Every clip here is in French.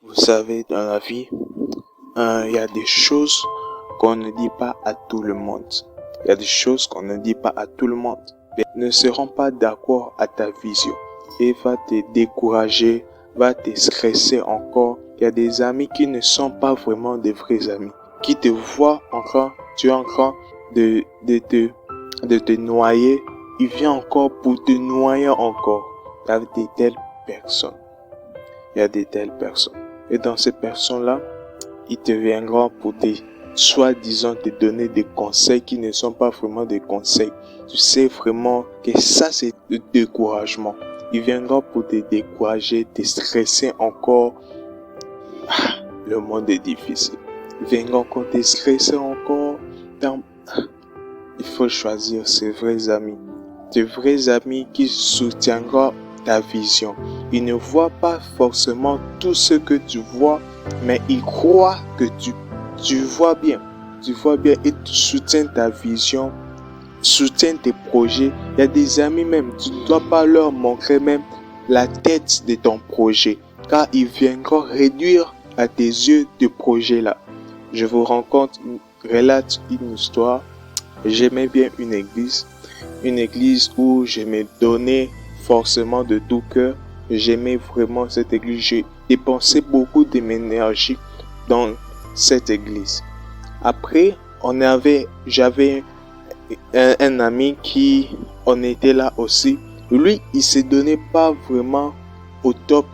Vous savez, dans la vie, il y a des choses qu'on ne dit pas à tout le monde. Il y a des choses qu'on ne dit pas à tout le monde. Ils ne seront pas d'accord à ta vision et va te décourager, va te stresser encore. Il y a des amis qui ne sont pas vraiment des vrais amis, qui te voient encore, tu es en train de te noyer. Il vient encore pour te noyer encore. Il y a de telles personnes. Il y a de telles personnes. Et dans ces personnes-là, ils te viendront pour soi-disant te donner des conseils qui ne sont pas vraiment des conseils. Tu sais vraiment que ça c'est le découragement. Ils viendront pour te décourager, te stresser encore. Le monde est difficile. Ils viendront encore te stresser encore. Il faut choisir ses vrais amis. Tes vrais amis qui soutiendront ta vision. Ils ne voient pas forcément tout ce que tu vois, mais ils croient que tu vois bien. Tu vois bien et tu soutiens ta vision, soutiens tes projets. Il y a des amis même, tu ne dois pas leur montrer même la tête de ton projet, car ils viendront réduire à tes yeux ce projet-là. Je vous relate une histoire. J'aimais bien une église où je me donnais forcément de tout cœur. J'aimais vraiment cette église. J'ai dépensé beaucoup de mon énergie dans cette église. Après, j'avais un ami qui, on était là aussi. Lui, il se donnait pas vraiment au top,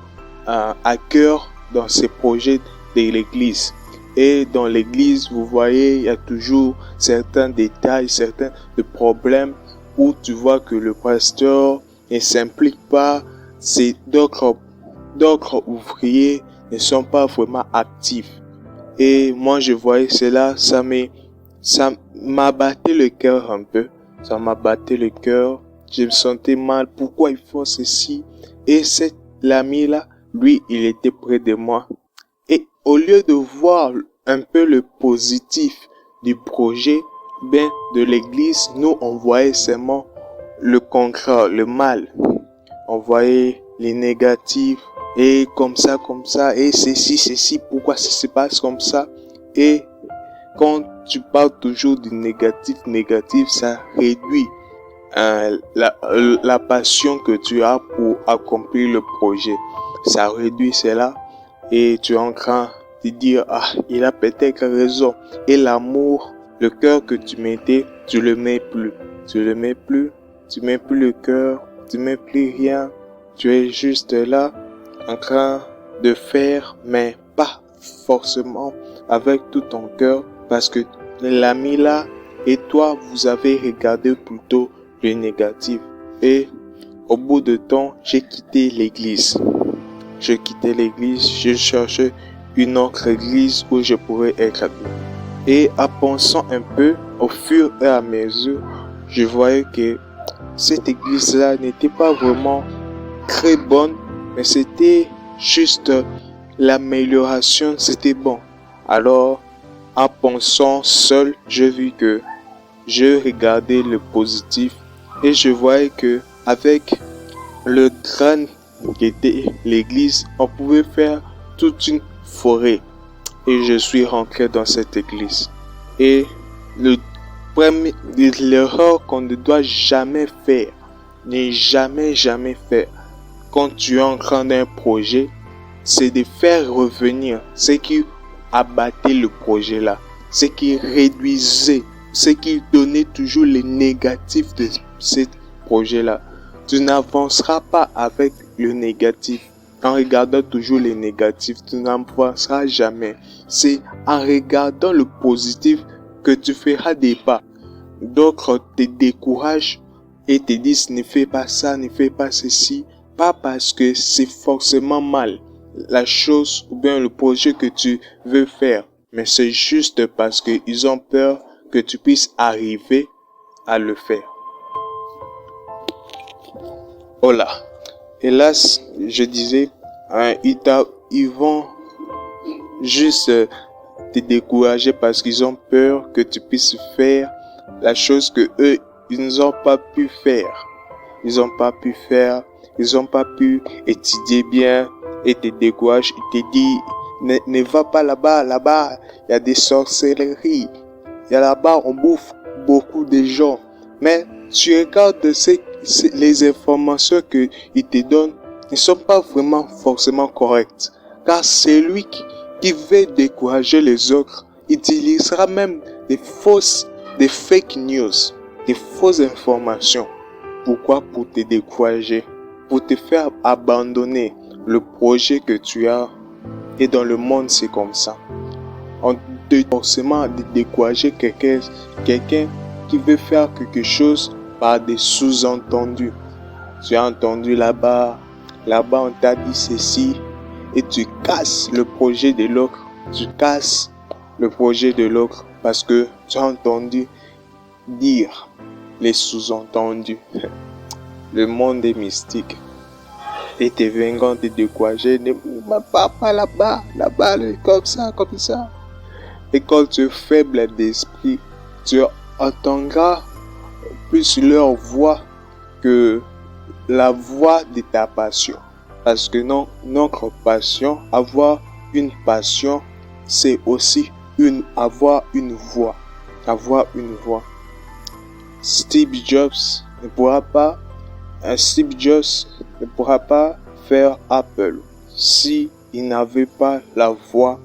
à cœur dans ses projets de l'église. Et dans l'église, vous voyez, il y a toujours certains détails, certains problèmes où tu vois que le pasteur ne s'implique pas. C'est d'autres ouvriers ne sont pas vraiment actifs. Et moi, je voyais cela, ça m'a battu le cœur un peu. Ça m'a battu le cœur. Je me sentais mal. Pourquoi il faut ceci? Et l'ami-là, lui, il était près de moi. Et au lieu de voir un peu le positif du projet, de l'église, nous, on voyait seulement le contraire, le mal. On voyait les négatifs. Et comme ça, et ceci, pourquoi ça se passe comme ça? Et quand tu parles toujours du négatif, ça réduit la passion que tu as pour accomplir le projet. Ça réduit cela et tu es en train de dire, il a peut-être raison. Et l'amour, le cœur que tu mettais, tu le mets plus. Tu mets plus le cœur, tu mets plus rien. Tu es juste là, en train de faire, mais pas forcément avec tout ton cœur, parce que l'ami là et toi, vous avez regardé plutôt le négatif. Et au bout de temps, j'ai quitté l'église. Je cherchais une autre église où je pourrais être bien. Et en pensant un peu, au fur et à mesure, je voyais que cette église-là n'était pas vraiment très bonne, mais c'était juste l'amélioration, c'était bon. Alors, en pensant seul, j'ai vu que je regardais le positif et je voyais que avec le grain qui était l'église, on pouvait faire toute une forêt. Et je suis rentré dans cette église. Et l'erreur qu'on ne doit jamais faire, ne jamais faire, quand tu es en train d'un projet, c'est de faire revenir ce qui abattait le projet là, ce qui réduisait, ce qui donnait toujours les négatifs de ce projet là. Tu n'avanceras pas avec le négatif. En regardant toujours les négatifs, tu n'avanceras jamais. C'est en regardant le positif que tu feras des pas. D'autres te découragent et te disent ne fais pas ça, ne fais pas ceci. Pas parce que c'est forcément mal la chose ou bien le projet que tu veux faire, mais c'est juste parce qu'ils ont peur que tu puisses arriver à le faire. Voilà. Hélas, je disais, ils vont juste te décourager parce qu'ils ont peur que tu puisses faire la chose que eux, ils n'ont pas pu faire. Ils n'ont pas pu étudier bien et te découragent. Ils te disent, ne va pas là-bas, là-bas, il y a des sorcelleries. Il y a là-bas, on bouffe beaucoup de gens. Mais tu regardes les informations qu'ils te donnent ne sont pas vraiment forcément correctes. Car celui qui veut décourager les autres utilisera même des fake news, des fausses informations. Pourquoi? Pour te décourager, pour te faire abandonner le projet que tu as. Et dans le monde, c'est comme ça. On te forcément décourager quelqu'un qui veut faire quelque chose par des sous-entendus. Tu as entendu là-bas on t'a dit ceci, et tu casses le projet de l'autre. Tu casses le projet de l'autre parce que tu as entendu dire les sous-entendus. Le monde est mystique. Et t'es venant te décourager. Ne va pas là-bas, comme ça. Et quand tu es faible d'esprit, tu entendras plus leur voix que la voix de ta passion. Parce que non, notre passion, avoir une passion, c'est aussi avoir une voix. Avoir une voix. Steve Jobs ne pourra pas faire Apple si il n'avait pas la voix,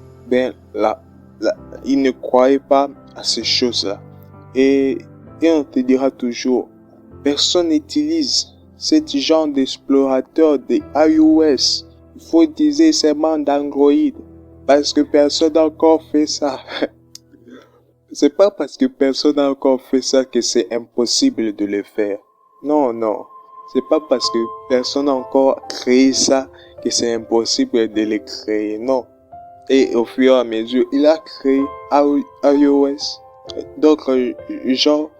il ne croyait pas à ces choses-là. Et on te dira toujours, personne n'utilise ce genre d'explorateur de iOS. Il faut utiliser seulement d'Android parce que personne n'a encore fait ça. C'est pas parce que personne n'a encore fait ça que c'est impossible de le faire. Non. C'est pas parce que personne n'a encore créé ça que c'est impossible de le créer. Non. Et au fur et à mesure, il a créé iOS, d'autres genres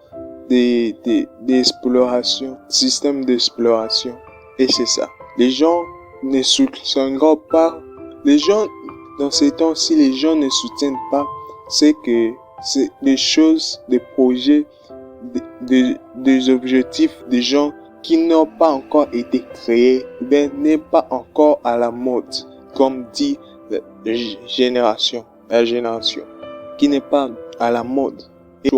d'exploration, système d'exploration. Et c'est ça. Les gens ne soutiendront pas. Les gens, dans ces temps-ci, les gens ne soutiennent pas. C'est que c'est des choses, des projets, des objectifs des gens qui n'ont pas encore été créés, n'est pas encore à la mode, comme dit la génération, qui n'est pas à la mode. Et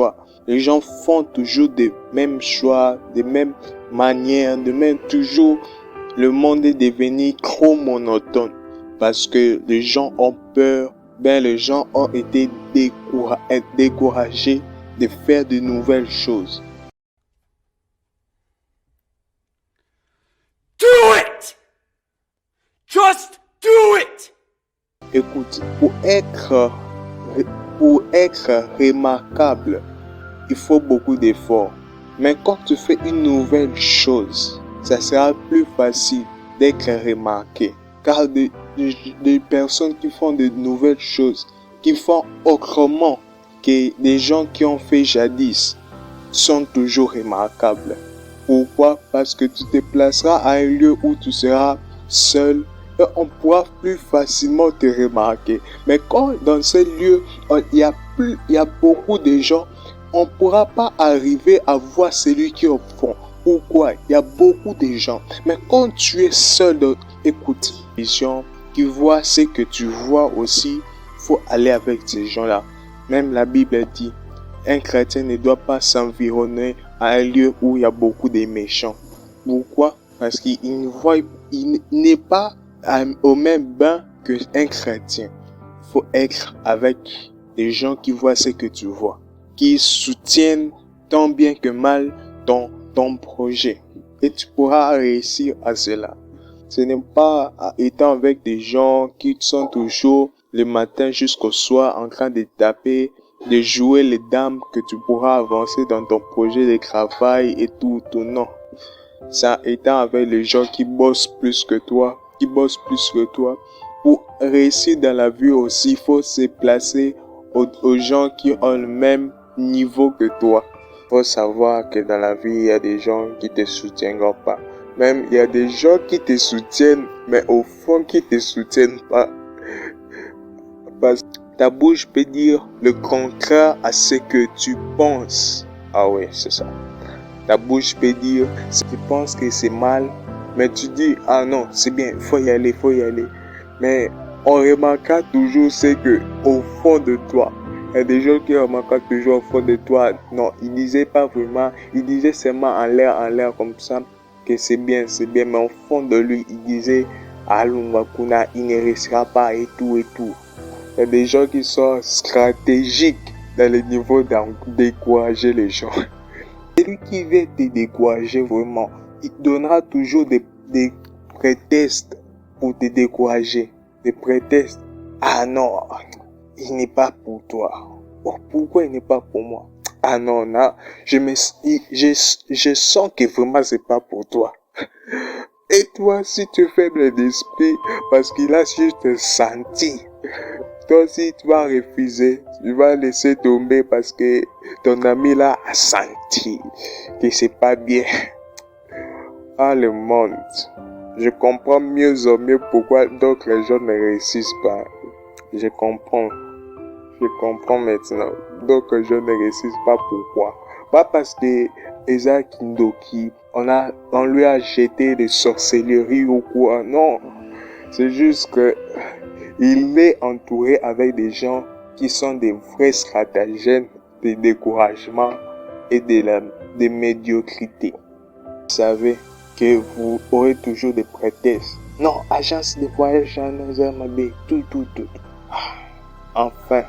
les gens font toujours des mêmes choix, des mêmes manières, toujours. Le monde est devenu trop monotone parce que les gens ont peur, les gens ont été découragés de faire de nouvelles choses. Do it! Just do it! Écoute, pour être remarquable, il faut beaucoup d'efforts. Mais quand tu fais une nouvelle chose, ça sera plus facile d'être remarqué. Car des personnes qui font de nouvelles choses, qui font autrement que des gens qui ont fait jadis, sont toujours remarquables. Pourquoi? Parce que tu te placeras à un lieu où tu seras seul et on pourra plus facilement te remarquer. Mais quand dans ce lieu, il y a beaucoup de gens, on ne pourra pas arriver à voir celui qui est au fond. Pourquoi? Il y a beaucoup de gens. Mais quand tu es seul, écoute, les gens qui voient ce que tu vois aussi, il faut aller avec ces gens-là. Même la Bible dit, un chrétien ne doit pas s'environner à un lieu où il y a beaucoup de méchants. Pourquoi? Parce qu'il n'est pas au même bain qu'un chrétien. Il faut être avec des gens qui voient ce que tu vois, qui soutiennent tant bien que mal ton projet. Et tu pourras réussir à cela. Ce n'est pas étant avec des gens qui sont toujours le matin jusqu'au soir en train de taper, de jouer les dames que tu pourras avancer dans ton projet de travail et tout, non. Ça étant avec les gens qui bossent plus que toi, Pour réussir dans la vie aussi, il faut se placer aux gens qui ont le même niveau que toi. Il faut savoir que dans la vie, il y a des gens qui te soutiendront pas. Même il y a des gens qui te soutiennent, mais au fond qui te soutiennent pas. Parce que ta bouche peut dire le contraire à ce que tu penses. Ah oui, c'est ça. Ta bouche peut dire, si tu penses que c'est mal, mais tu dis, ah non, c'est bien, faut y aller. Mais on remarquera toujours ce que au fond de toi. Il y a des gens qui remarquent toujours au fond de toi. Non, ils disaient pas vraiment, ils disaient seulement en l'air comme ça que c'est bien, mais au fond de lui, il disait Alungakuna, il ne réussira pas et tout et tout. Il y a des gens qui sont stratégiques dans le niveau de décourager les gens. Celui qui veut te décourager vraiment, il donnera toujours des prétextes pour te décourager. Des prétextes. Ah non, il n'est pas pour toi. Oh, pourquoi il n'est pas pour moi? Ah non, là, je sens que vraiment c'est pas pour toi. Et toi, si tu es faible d'esprit, parce qu'il a juste senti, toi aussi tu vas refuser, tu vas laisser tomber parce que ton ami là a senti que c'est pas bien. Ah, le monde. Je comprends mieux en mieux pourquoi d'autres gens ne réussissent pas. Je comprends maintenant. D'autres gens ne réussissent pas pourquoi. Pas parce que Isaac Ndoki, on lui a jeté des sorcelleries ou quoi. Non. C'est juste que il est entouré avec des gens qui sont des vrais stratagèmes de découragement et de médiocrité. Vous savez que vous aurez toujours des prétextes. Non, agence de voyage, tout. Enfin,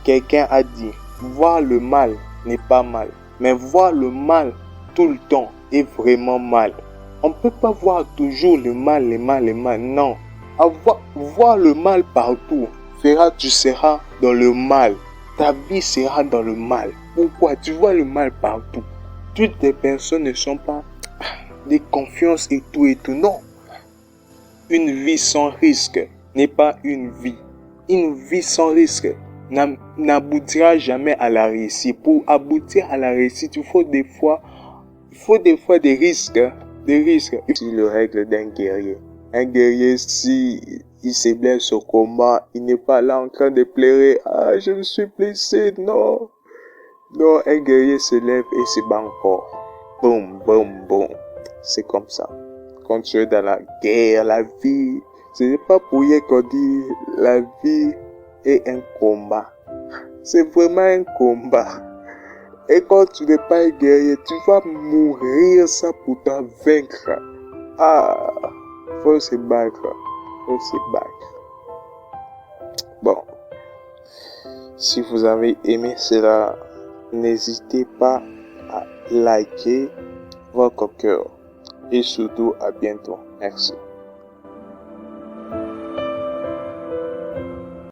quelqu'un a dit, voir le mal n'est pas mal, mais voir le mal tout le temps est vraiment mal. On ne peut pas voir toujours le mal, non. Voir le mal partout fera tu seras dans le mal. Ta vie sera dans le mal. Pourquoi? Tu vois le mal partout. Toutes les personnes ne sont pas des confiances et tout. Non. Une vie sans risque n'est pas une vie. Une vie sans risque n'aboutira jamais à la réussite. Pour aboutir à la réussite, il faut des fois des risques. C'est le règle d'un guerrier. Un guerrier, si il se blesse au combat, il n'est pas là en train de pleurer. Ah, je me suis blessé. Non. Non, un guerrier se lève et se bat encore. Boum. C'est comme ça. Quand tu es dans la guerre, la vie, ce n'est pas pour rien qu'on dit la vie est un combat. C'est vraiment un combat. Et quand tu n'es pas un guerrier, tu vas mourir ça pour te vaincre. Ah, faut se battre. Bon, si vous avez aimé cela, n'hésitez pas à liker votre cœur. Et surtout, à bientôt. Merci.